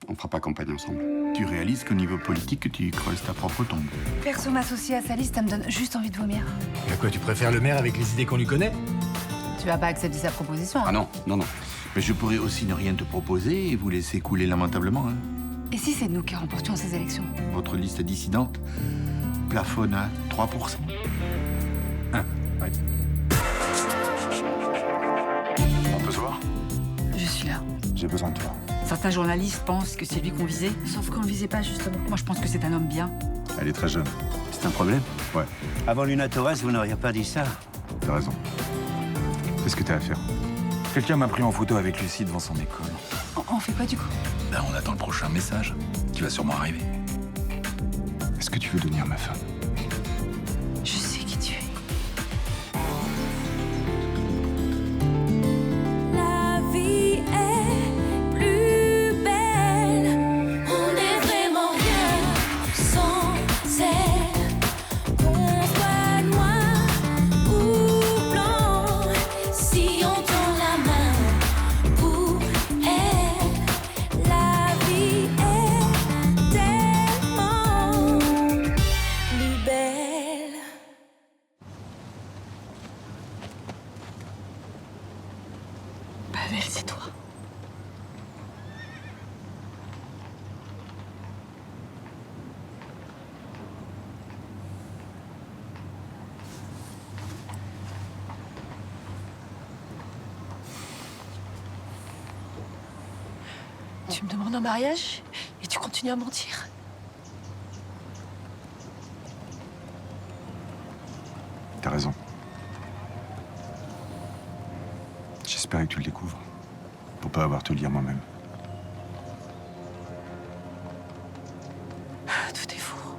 On fera pas campagne ensemble. Tu réalises qu'au niveau politique, tu creuses ta propre tombe. Perso, m'associer à sa liste, ça me donne juste envie de vomir. Et à quoi, tu préfères le maire avec les idées qu'on lui connaît? Tu vas pas accepter sa proposition, hein. Ah non, non, non. Mais je pourrais aussi ne rien te proposer et vous laisser couler lamentablement. Hein. Et si c'est nous qui remportions ces élections? Votre liste dissidente plafonne à 3%. Ah, ouais. On peut se voir? Je suis là. J'ai besoin de toi. Certains journalistes pensent que c'est lui qu'on visait. Sauf qu'on le visait pas, justement. Moi, je pense que c'est un homme bien. Elle est très jeune. C'est un problème? Ouais, Avant Luna Torres, vous n'auriez pas dit ça. t'as raison. Qu'est-ce que t'as à faire? Quelqu'un m'a pris en photo avec Lucie devant son école. On fait quoi, du coup? Ben, on attend le prochain message, qui va sûrement arriver. Est-ce que tu veux devenir ma femme? Je sais qui tu es. La vie est plus belle. On n'est vraiment rien sans elle. Qu'on soit noir ou blanc, si on tend la main pour elle, la vie est tellement plus belle. Pavel, c'est toi. Tu me demandes en mariage et tu continues à mentir. T'as raison. J'espérais que tu le découvres. Pour pas avoir à te le dire moi-même. Tout est faux.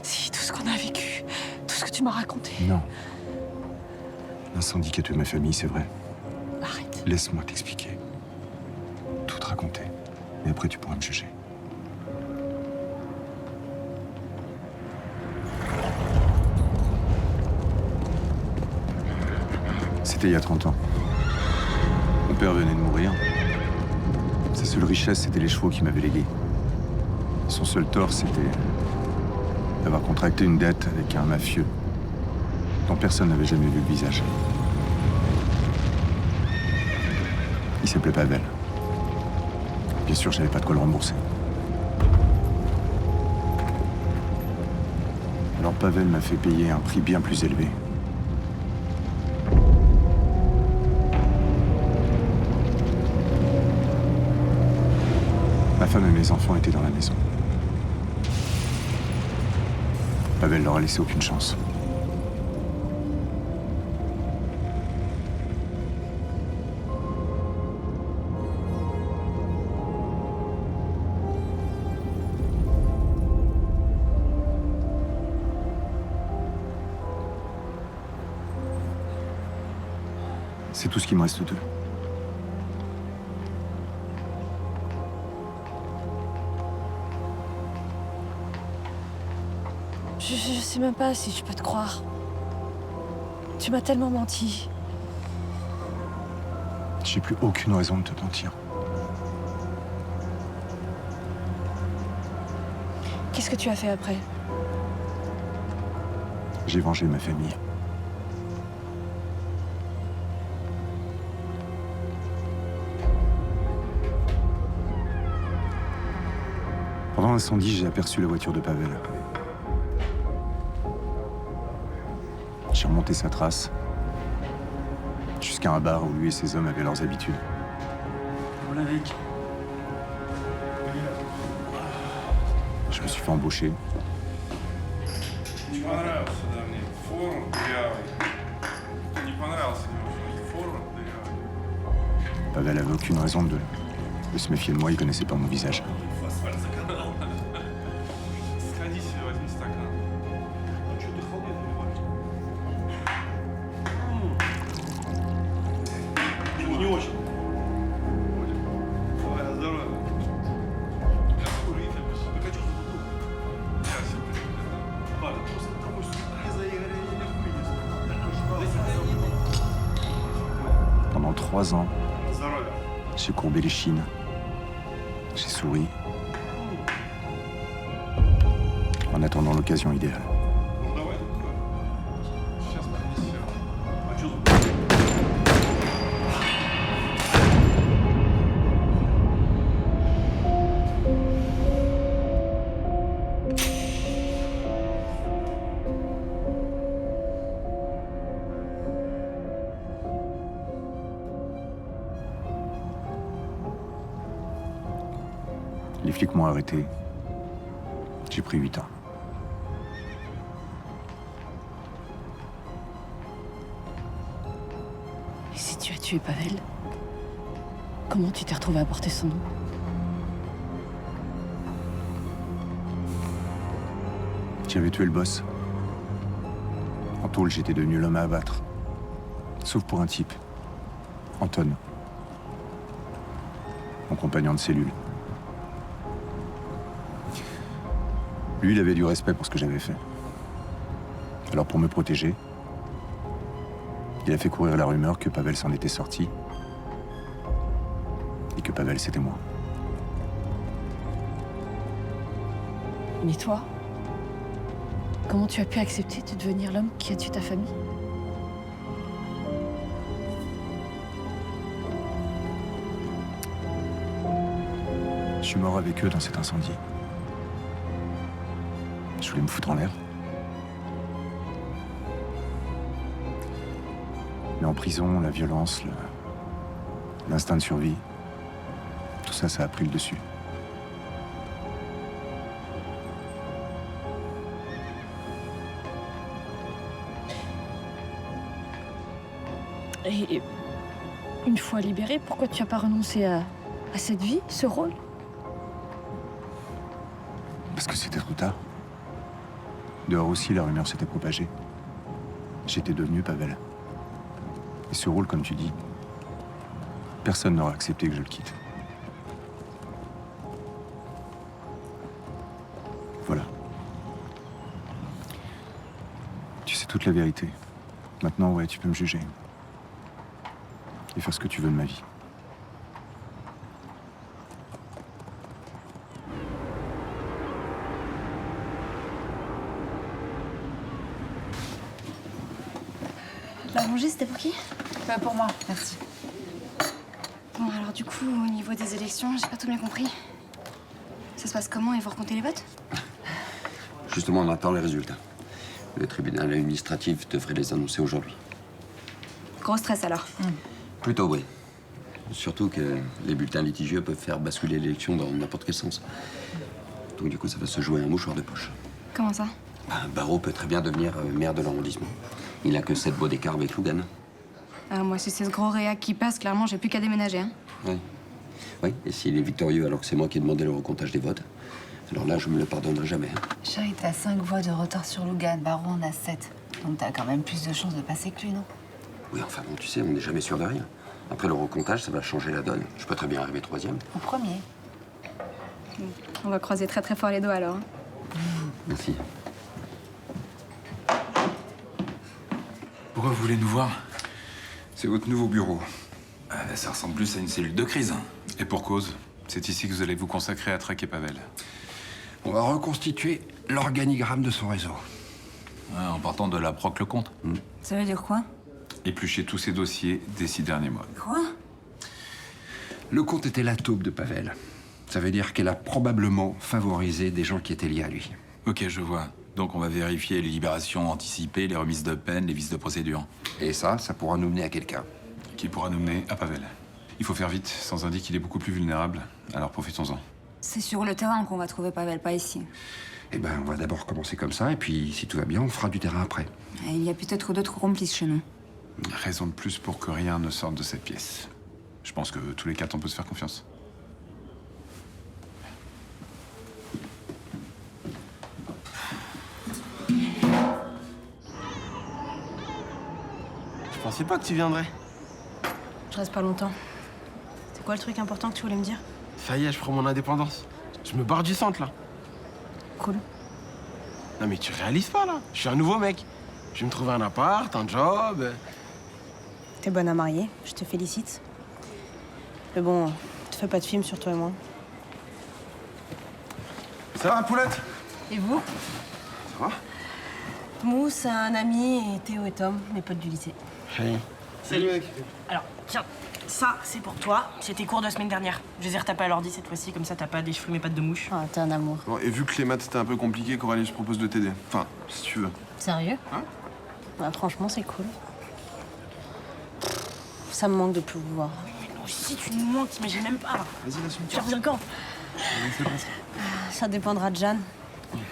Si, tout ce qu'on a vécu, tout ce que tu m'as raconté. Non. L'incendie qui a tué ma famille, c'est vrai. Arrête. Laisse-moi t'expliquer. Tout te raconter. Et après, tu pourras me juger. C'était il y a 30 ans. Mon père venait de mourir. Sa seule richesse, c'était les chevaux qu'il m'avait légués. Son seul tort, c'était d'avoir contracté une dette avec un mafieux dont personne n'avait jamais vu le visage. Il s'appelait Pavel. Bien sûr, j'avais pas de quoi le rembourser. Alors Pavel m'a fait payer un prix bien plus élevé. Ma femme et mes enfants étaient dans la maison. Pavel leur a laissé aucune chance. C'est tout ce qui me reste d'eux. Je sais même pas si je peux te croire. Tu m'as tellement menti. J'ai plus aucune raison de te mentir. Qu'est-ce que tu as fait après? J'ai vengé ma famille. Pendant l'incendie, j'ai aperçu la voiture de Pavel. J'ai remonté sa trace jusqu'à un bar où lui et ses hommes avaient leurs habitudes. Je me suis fait embaucher. Не понравился, да, мне форум дырявый. Не понравился мне форум дырявый. Pavel avait aucune raison de se méfier de moi, il connaissait pas mon visage. Фасфальт заканал. Сходи себе, возьми стакан. Ну что ты холодный наливаешь? Не очень. Давай, на здоровье. Я курить напишу. Так а что ты тут? Я себе это... Ладно, просто потому что заиграли не вынес. Pendant 3 ans, Здоровье. j'ai courbé les chines. J'ai souris. En attendant l'occasion idéale. Давай. Сейчас принесем. А что тут? Les flics m'ont arrêté. J'ai pris 8 ans. Et si tu as tué Pavel, comment tu t'es retrouvé à porter son nom? J'avais tué le boss. En tôle, j'étais devenu l'homme à abattre. Sauf pour un type. Anton. Mon compagnon de cellule. Lui, il avait du respect pour ce que j'avais fait. Alors pour me protéger, il a fait courir la rumeur que Pavel s'en était sorti. Et que Pavel, c'était moi. Mais toi, comment tu as pu accepter de devenir l'homme qui a tué ta famille? Je suis mort avec eux dans cet incendie. Je voulais me foutre en l'air. Mais en prison, la violence, l'instinct de survie, tout ça, ça a pris le dessus. Et une fois libéré, pourquoi tu n'as pas renoncé à cette vie, ce rôle? Parce que c'était trop tard. Dehors aussi, la rumeur s'était propagée. J'étais devenu Pavel. Et ce rôle, comme tu dis, personne n'aurait accepté que je le quitte. Voilà. Tu sais toute la vérité. Maintenant, ouais, tu peux me juger. Et faire ce que tu veux de ma vie. La rangée, c'était pour qui? Pour moi, merci. Bon, alors du coup, au niveau des élections, j'ai pas tout bien compris. Ça se passe comment? Ils vont recompter les votes? Justement, on attend les résultats. Le tribunal administratif devrait les annoncer aujourd'hui. Gros stress alors. Plutôt, oui. Surtout que les bulletins litigieux peuvent faire basculer l'élection dans n'importe quel sens. Donc du coup, ça va se jouer un mouchoir de poche. Comment ça? Barreau peut très bien devenir maire de l'arrondissement. Il a que 7 voix d'écart avec Lougain. Ah, moi, si c'est ce gros réac qui passe, clairement, j'ai plus qu'à déménager, hein. Oui. Oui, et s'il est victorieux alors que c'est moi qui ai demandé le recomptage des votes, alors là, je me le pardonnerai jamais. Hein. Chérie, t'as 5 voix de retard sur Lougain. Barreau en a 7. Donc t'as quand même plus de chances de passer que lui, non? Oui, enfin bon, tu sais, on n'est jamais sûr de rien. Après le recomptage, ça va changer la donne. Je peux très bien arriver 3e. Au premier. On va croiser très très fort les doigts alors. Merci. Pourquoi vous voulez nous voir? C'est votre nouveau bureau. Ça ressemble plus à une cellule de crise. Et pour cause, c'est ici que vous allez vous consacrer à traquer Pavel. On va reconstituer l'organigramme de son réseau. En partant de la proc le compte. Ça veut dire quoi? Éplucher tous ces dossiers des 6 derniers mois. Quoi? Le comte était la taupe de Pavel. Ça veut dire qu'elle a probablement favorisé des gens qui étaient liés à lui. Ok, je vois. Donc on va vérifier les libérations anticipées, les remises de peine, les vices de procédure. Et ça pourra nous mener à quelqu'un. Qui pourra nous mener à Pavel. Il faut faire vite, sans indice qu'il est beaucoup plus vulnérable, alors profitons-en. C'est sur le terrain qu'on va trouver Pavel, pas ici. Eh ben, on va d'abord commencer comme ça, et puis si tout va bien, on fera du terrain après. Il y a peut-être d'autres complices chez nous. Raison de plus pour que rien ne sorte de cette pièce. Je pense que tous les 4, on peut se faire confiance. Je pensais pas que tu viendrais. Je reste pas longtemps. C'est quoi le truc important que tu voulais me dire? Ça y est, je prends mon indépendance. Je me barre du centre, là. Cool. Non mais tu réalises pas, là. Je suis un nouveau mec. Je vais me trouver un appart, un job. T'es bonne à marier, je te félicite. Mais bon, te fais pas de film sur toi et moi. Ça va, Poulette? Et vous? Ça va? Mousse, un ami, et Théo et Tom, mes potes du lycée. Hey. Salut, mec. Alors, tiens, ça, c'est pour toi. C'est tes cours de semaine dernière. Je les ai retapés à l'ordi cette fois-ci, comme ça t'as pas déchiré mes pattes de mouche. Ah, t'es un amour. Bon, et vu que les maths c'était un peu compliqué, Coralie, je propose de t'aider. Enfin, si tu veux. Sérieux? Hein? Bah, franchement, c'est cool. Ça me manque de plus vous voir. Mais non, si tu nous manques, t'imagines même pas. Vas-y, laisse-moi. Tu reviens quand? Ça dépendra de Jeanne.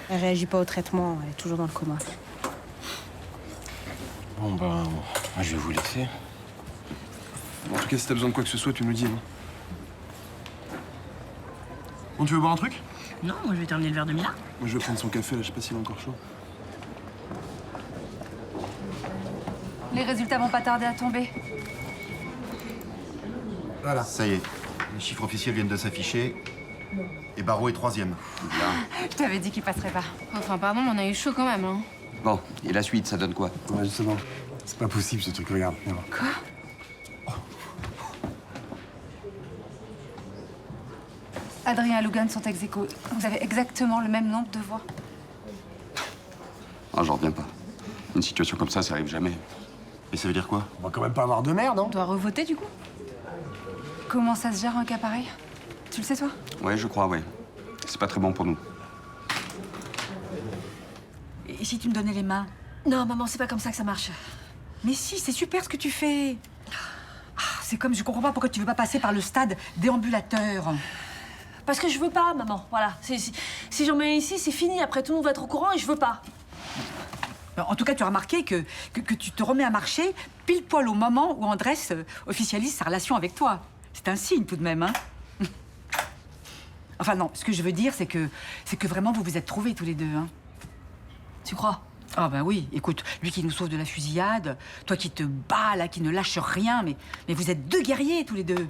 Elle réagit pas au traitement, elle est toujours dans le coma. Bon, bah, moi, je vais vous laisser. En tout cas, si t'as besoin de quoi que ce soit, tu nous dis. Hein. Bon, tu veux boire un truc? Non, moi je vais terminer le verre de Mila. Moi, je vais prendre son café, là, je sais pas s'il est encore chaud. Les résultats vont pas tarder à tomber. Voilà. Ça y est, les chiffres officiels viennent de s'afficher. Et Barreau est 3e. Je t'avais dit qu'il passerait pas. Enfin, pardon, mais on a eu chaud quand même, hein. Bon, et la suite, ça donne quoi? Ouais, justement. C'est pas possible ce truc, regarde. Viens voir. Quoi? Adrien et Logan sont ex aequo. Vous avez exactement le même nombre de voix. Ah, j'en reviens pas. Une situation comme ça arrive jamais. Et ça veut dire quoi? On va quand même pas avoir de merde, hein? On doit revoter du coup? Comment ça se gère un cas pareil? Tu le sais toi? Ouais, je crois, ouais. C'est pas très bon pour nous. Et si tu me donnais les mains? Non, maman, c'est pas comme ça que ça marche. Mais si, c'est super ce que tu fais. Ah, c'est comme, je comprends pas pourquoi tu veux pas passer par le stade déambulateur. Parce que je veux pas, maman. Voilà. Si j'en mets ici, c'est fini. Après, tout le monde va être au courant et je veux pas. En tout cas, tu as remarqué que tu te remets à marcher pile poil au moment où Andrés officialise sa relation avec toi. C'est un signe tout de même, hein? Enfin non, ce que je veux dire, c'est que vraiment vous vous êtes trouvés tous les deux, hein? Tu crois? Ah ben oui, écoute, lui qui nous sauve de la fusillade, toi qui te bats là, qui ne lâche rien, mais vous êtes deux guerriers tous les deux.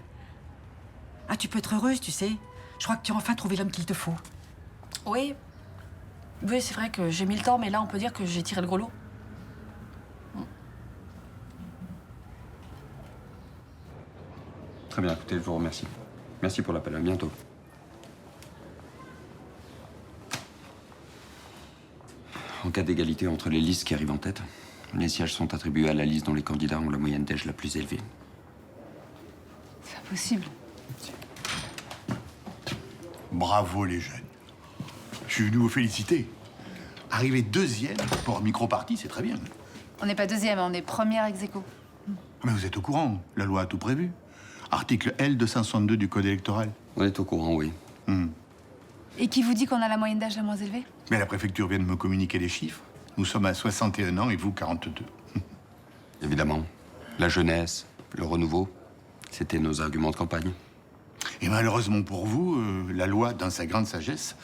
Ah, tu peux être heureuse, tu sais. Je crois que tu as enfin trouvé l'homme qu'il te faut. Oui. Oui, c'est vrai que j'ai mis le temps, mais là, on peut dire que j'ai tiré le gros lot. Très bien, écoutez, je vous remercie. Merci pour l'appel, à bientôt. En cas d'égalité entre les listes qui arrivent en tête, les sièges sont attribués à la liste dont les candidats ont la moyenne d'âge la plus élevée. C'est impossible. Bravo les jeunes. Je suis venu vous féliciter. Arriver 2e pour un micro-parti, c'est très bien. On n'est pas deuxième, on est première ex aequo. Mais vous êtes au courant, la loi a tout prévu. Article L262 du Code électoral. On est au courant, oui. Et qui vous dit qu'on a la moyenne d'âge la moins élevée? Mais la préfecture vient de me communiquer les chiffres. Nous sommes à 61 ans et vous, 42. Évidemment. La jeunesse, le renouveau, c'était nos arguments de campagne. Et malheureusement pour vous, la loi, dans sa grande sagesse,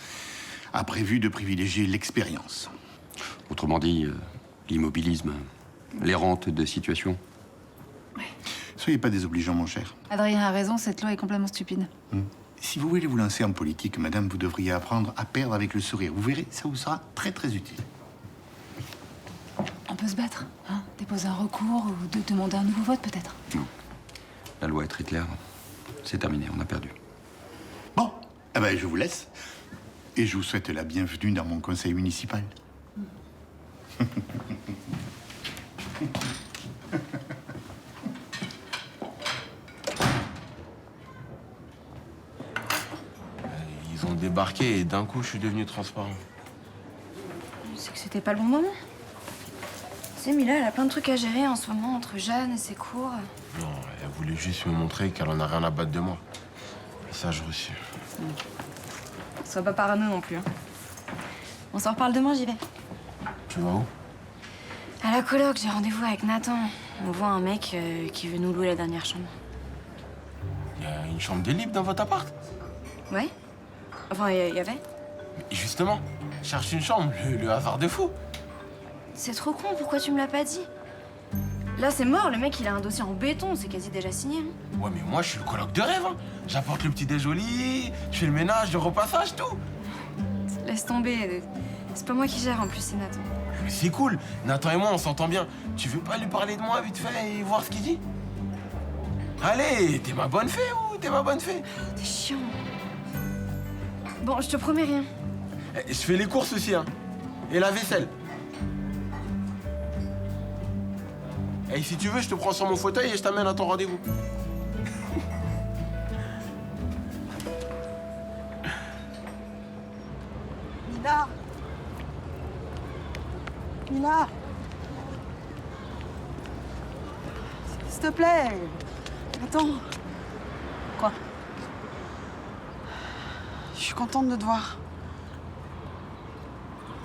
a prévu de privilégier l'expérience. Autrement dit, l'immobilisme, les rentes de situation. Soyez pas désobligeant, mon cher. Adrien a raison, cette loi est complètement stupide. Si vous voulez vous lancer en politique, madame, vous devriez apprendre à perdre avec le sourire. Vous verrez, ça vous sera très, très utile. On peut se battre, hein? Déposer un recours ou demander un nouveau vote, peut-être. Non. La loi est très claire. C'est terminé, on a perdu. Bon, eh ben, je vous laisse. Et je vous souhaite la bienvenue dans mon conseil municipal. Ils ont débarqué et d'un coup, je suis devenu transparent. C'est que c'était pas le bon moment. Tu sais, Mila, elle a plein de trucs à gérer en ce moment entre Jeanne et ses cours. Non, elle voulait juste me montrer qu'elle en a rien à battre de moi. Message reçu. Sois pas parano non plus. Hein. On s'en reparle demain, j'y vais. Tu vas où? À la coloc, j'ai rendez-vous avec Nathan. On voit un mec qui veut nous louer la dernière chambre. Il y a une chambre de libre dans votre appart? Ouais? Enfin, il y avait. Mais justement, cherche une chambre, le hasard de fou. C'est trop con, pourquoi tu me l'as pas dit? Là, c'est mort, le mec, il a un dossier en béton, c'est quasi déjà signé. Hein. Ouais, mais moi, je suis le coloc de rêve. Hein. J'apporte le petit déj au lit, je fais le ménage, le repassage, tout. Laisse tomber. C'est pas moi qui gère, en plus, c'est Nathan. Mais c'est cool. Nathan et moi, on s'entend bien. Tu veux pas lui parler de moi vite fait et voir ce qu'il dit? Allez, t'es ma bonne fée ou t'es ma bonne fée? T'es chiant. Bon, je te promets rien. Je fais les courses aussi, hein. Et la vaisselle. Et si tu veux, je te prends sur mon fauteuil et je t'amène à ton rendez-vous. Mila. Mila. S'il te plaît. Attends. Quoi? Je suis contente de te voir.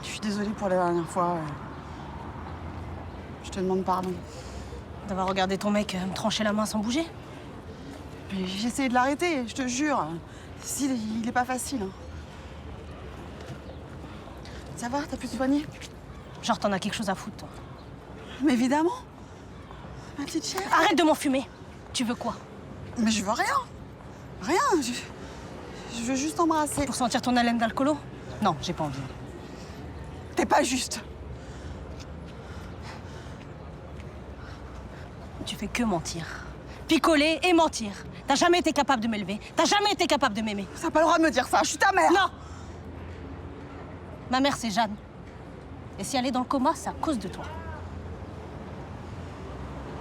Je suis désolée pour la dernière fois. Je te demande pardon. D'avoir regardé ton mec me trancher la main sans bouger? Mais j'ai essayé de l'arrêter, je te jure. Il est pas facile. Hein. Ça va, t'as pu te soigner? Genre, t'en as quelque chose à foutre, toi. Mais évidemment. Ma petite chère. Arrête de m'enfumer. Tu veux quoi? Mais je veux rien. Rien. Je veux juste t'embrasser. Pour sentir ton haleine d'alcoolo? Non, j'ai pas envie. T'es pas juste. Tu fais que mentir. Picoler et mentir. T'as jamais été capable de m'élever. T'as jamais été capable de m'aimer. T'as pas le droit de me dire ça, je suis ta mère. Non. Ma mère, c'est Jeanne. Et si elle est dans le coma, c'est à cause de toi.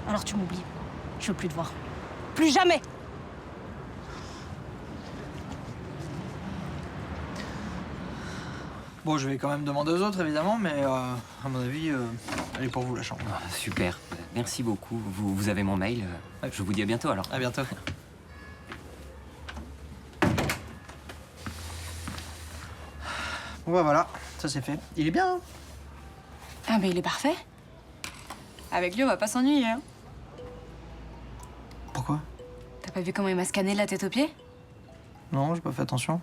Alors tu m'oublies. Je veux plus te voir. Plus jamais. Bon, je vais quand même demander aux autres, évidemment, mais à mon avis, elle est pour vous, la chambre. Ah, super. Merci beaucoup. Vous avez mon mail. Je vous dis à bientôt, alors. À bientôt. Bon, bah voilà, ça c'est fait. Il est bien, hein? Ah, mais il est parfait. Avec lui, on va pas s'ennuyer, hein. Pourquoi? T'as pas vu comment il m'a scanné de la tête aux pieds? Non, j'ai pas fait attention.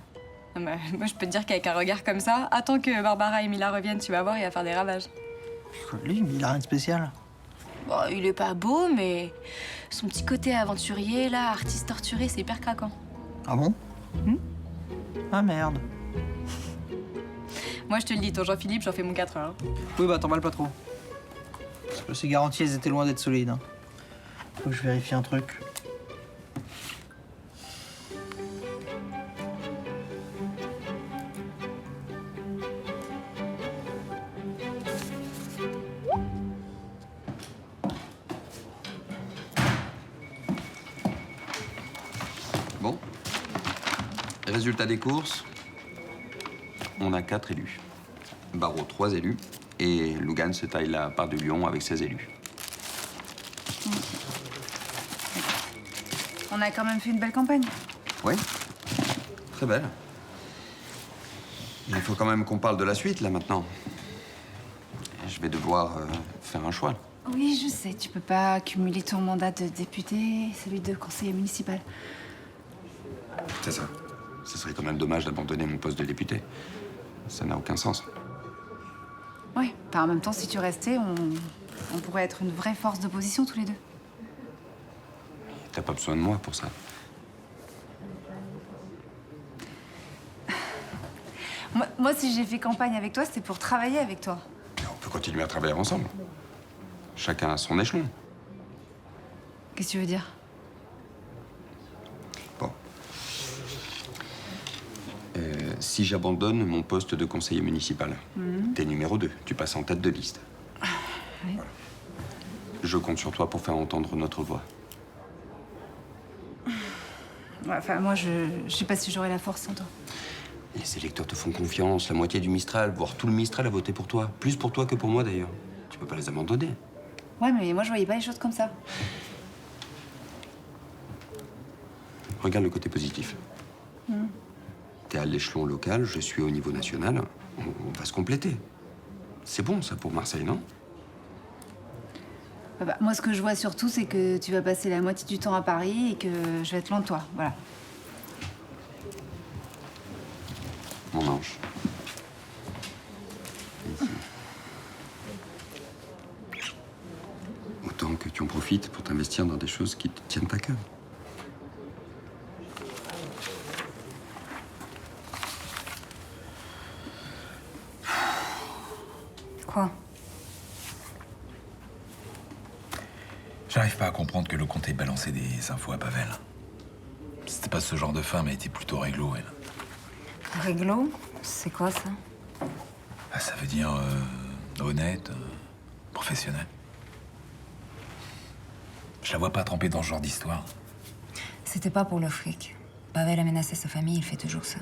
Ah bah, moi, je peux te dire qu'avec un regard comme ça, attends que Barbara et Mila reviennent, tu vas voir, il va faire des ravages. Lui, il a rien de spécial. Bon, il est pas beau, mais son petit côté aventurier, là, artiste torturé, c'est hyper craquant. Ah bon? Ah merde. Moi, je te le dis, ton Jean-Philippe, j'en fais mon 4 heures. Oui, bah t'emballes pas trop. Parce que c'est garanti, elles étaient loin d'être solides. Hein. Faut que je vérifie un truc. Bon. Résultat des courses. On a 4 élus. Barreau, 3 élus. Et Lougan se taille la part du lion avec 16 élus. On a quand même fait une belle campagne. Oui. Très belle. Il faut quand même qu'on parle de la suite, là, maintenant. Je vais devoir faire un choix. Oui, je sais, tu peux pas cumuler ton mandat de député et celui de conseiller municipal. C'est ça. Ce serait quand même dommage d'abandonner mon poste de député. Ça n'a aucun sens. Oui, en même temps, si tu restais, on pourrait être une vraie force d'opposition tous les deux. T'as pas besoin de moi pour ça. Moi, si j'ai fait campagne avec toi, c'était pour travailler avec toi. Mais on peut continuer à travailler ensemble. Chacun à son échelon. Qu'est-ce que tu veux dire? Bon. Si j'abandonne mon poste de conseiller municipal, t'es numéro 2. Tu passes en tête de liste. Oui. Je compte sur toi pour faire entendre notre voix. Ouais, enfin, moi, je sais pas si j'aurai la force sans toi. Les électeurs te font confiance. La moitié du Mistral, voire tout le Mistral a voté pour toi. Plus pour toi que pour moi, d'ailleurs. Tu peux pas les abandonner. Ouais, mais moi, je voyais pas les choses comme ça. Regarde le côté positif. T'es à l'échelon local, je suis au niveau national. On va se compléter. C'est bon, ça, pour Marseille, non? Bah, moi, ce que je vois surtout, c'est que tu vas passer la moitié du temps à Paris et que je vais être loin de toi. Voilà. Mon ange. Ici. Autant que tu en profites pour t'investir dans des choses qui te tiennent à cœur. Quoi? J'arrive pas à comprendre que le comte ait balancé des infos à Pavel. C'était pas ce genre de femme, elle était plutôt réglo, elle. Réglo? C'est quoi ça? Ça veut dire honnête, professionnel. Je la vois pas trempée dans ce genre d'histoire. C'était pas pour le fric. Pavel a menacé sa famille, il fait toujours ça.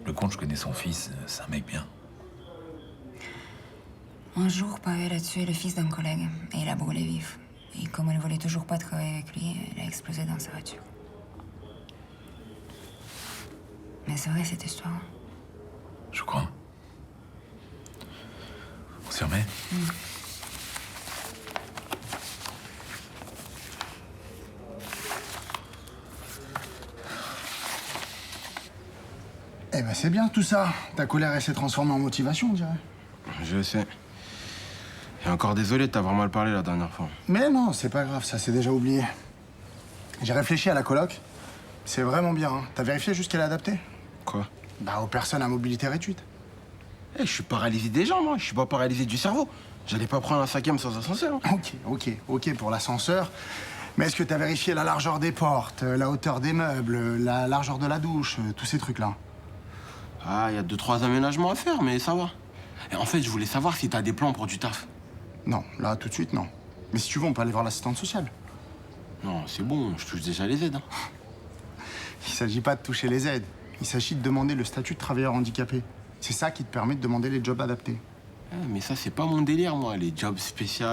Le comte, je connais son fils, c'est un mec bien. Un jour, Pavel a tué le fils d'un collègue et il a brûlé vif. Et comme elle voulait toujours pas travailler avec lui, elle a explosé dans sa voiture. Mais c'est vrai cette histoire. Je crois. On s'y remet? Eh ben c'est bien tout ça. Ta colère, elle s'est transformée en motivation, on dirait. Je sais. Et encore désolé de t'avoir mal parlé la dernière fois. Mais non, c'est pas grave, ça c'est déjà oublié. J'ai réfléchi à la coloc. C'est vraiment bien, hein. T'as vérifié juste qu'elle est adaptée? Quoi? Bah aux personnes à mobilité réduite. Eh, je suis paralysé des jambes, moi. Je suis pas paralysé du cerveau. J'allais pas prendre un 5e sans ascenseur. Ok pour l'ascenseur. Mais est-ce que t'as vérifié la largeur des portes, la hauteur des meubles, la largeur de la douche, tous ces trucs-là? Ah, il y a 2-3 aménagements à faire, mais ça va. Et en fait, je voulais savoir si t'as des plans pour du taf. Non, là, tout de suite, non. Mais si tu veux, on peut aller voir l'assistante sociale. Non, c'est bon, je touche déjà les aides. Hein. Il s'agit pas de toucher les aides. Il s'agit de demander le statut de travailleur handicapé. C'est ça qui te permet de demander les jobs adaptés. Ah, mais ça, c'est pas mon délire, moi, les jobs spéciaux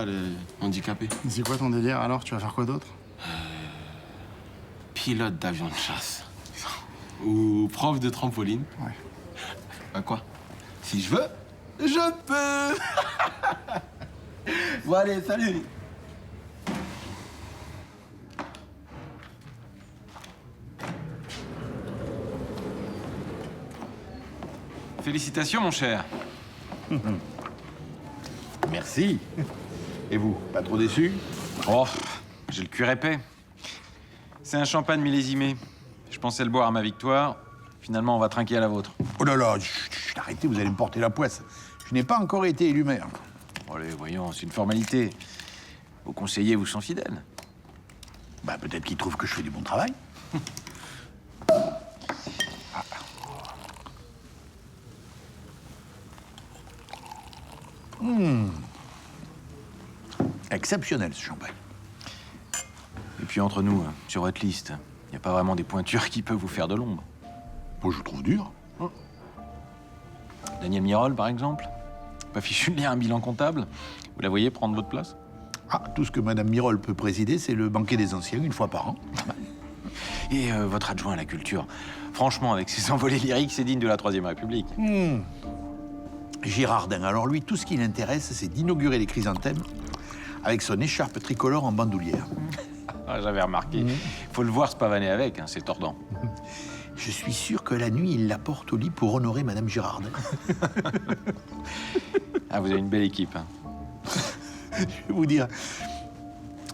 handicapés. C'est quoi ton délire, alors? Tu vas faire quoi d'autre? Pilote d'avion de chasse. Ou prof de trampoline. Ouais. Bah quoi? Si je veux, je peux. Bon, allez, salut. Félicitations, mon cher. Merci. Et vous, pas trop déçu? Oh, j'ai le cuir épais. C'est un champagne millésimé. Je pensais le boire à ma victoire. Finalement, on va trinquer à la vôtre. Oh là là, chut, arrêtez, vous allez me porter la poisse. Je n'ai pas encore été élu maire. Allez, voyons, c'est une formalité. Vos conseillers vous sont fidèles. Bah, peut-être qu'ils trouvent que je fais du bon travail. Exceptionnel, ce champagne. Et puis entre nous, sur votre liste, il n'y a pas vraiment des pointures qui peuvent vous faire de l'ombre. Moi, je trouve dur. Daniel Mirol, par exemple. Pas fichu de lire un bilan comptable. Vous la voyez prendre votre place? Ah, tout ce que Madame Mirol peut présider, c'est le banquet des anciens, une fois par an. Et votre adjoint à la culture. Franchement, avec ses envolées lyriques, c'est digne de la Troisième République. Girardin, alors lui, tout ce qui l'intéresse, c'est d'inaugurer les chrysanthèmes avec son écharpe tricolore en bandoulière. Ah, j'avais remarqué. Faut le voir se pavaner avec, hein, c'est tordant. Je suis sûr que la nuit, il la porte au lit pour honorer Madame Girardin. Ah, vous avez une belle équipe. Hein. Je vais vous dire,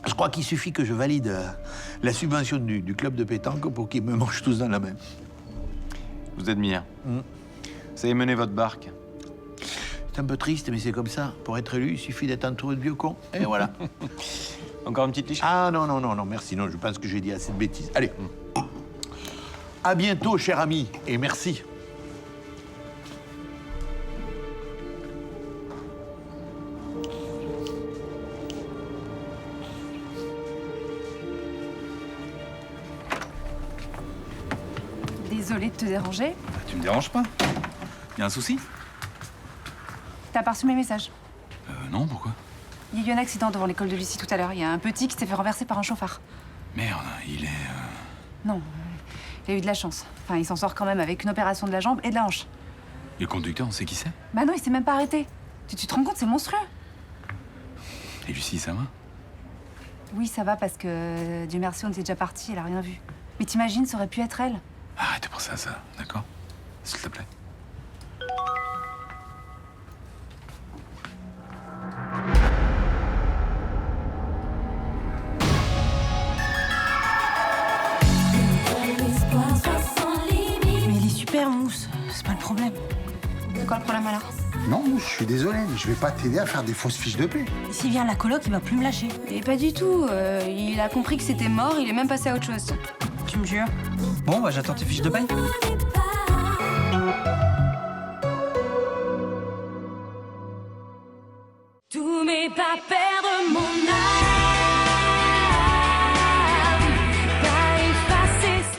je crois qu'il suffit que je valide la subvention du club de pétanque pour qu'ils me mangent tous dans la main. Vous admire. Vous savez mener votre barque. C'est un peu triste, mais c'est comme ça. Pour être élu, il suffit d'être entouré de vieux cons. Et voilà. Encore une petite liche? Ah non, merci. Non, je pense que j'ai dit assez de bêtises. Allez. À bientôt, cher ami, et merci. Désolée de te déranger. Tu me déranges pas? Y a un souci? T'as pas reçu mes messages? Non, pourquoi? Il y a eu un accident devant l'école de Lucie tout à l'heure. Il y a un petit qui s'est fait renverser par un chauffard. Merde, il est... Non, il a eu de la chance. Enfin, il s'en sort quand même avec une opération de la jambe et de la hanche. Et le conducteur, on sait qui c'est? Bah non, il s'est même pas arrêté. Tu te rends compte, c'est monstrueux. Et Lucie, ça va? Oui, ça va parce que, Dieu merci, on était déjà partis, elle a rien vu. Mais t'imagines, ça aurait pu être elle. Arrête de penser à ça, d'accord? S'il te plaît. Mais il est super, Mousse. C'est pas le problème. C'est quoi le problème alors? Non, je suis désolé, mais je vais pas t'aider à faire des fausses fiches de paix. S'il vient à la coloc, il va plus me lâcher. Et pas du tout. Il a compris que c'était mort, il est même passé à autre chose. Tu me jures? Bon, bah j'attends tes fiches de paye. vais pas perdre mon âme.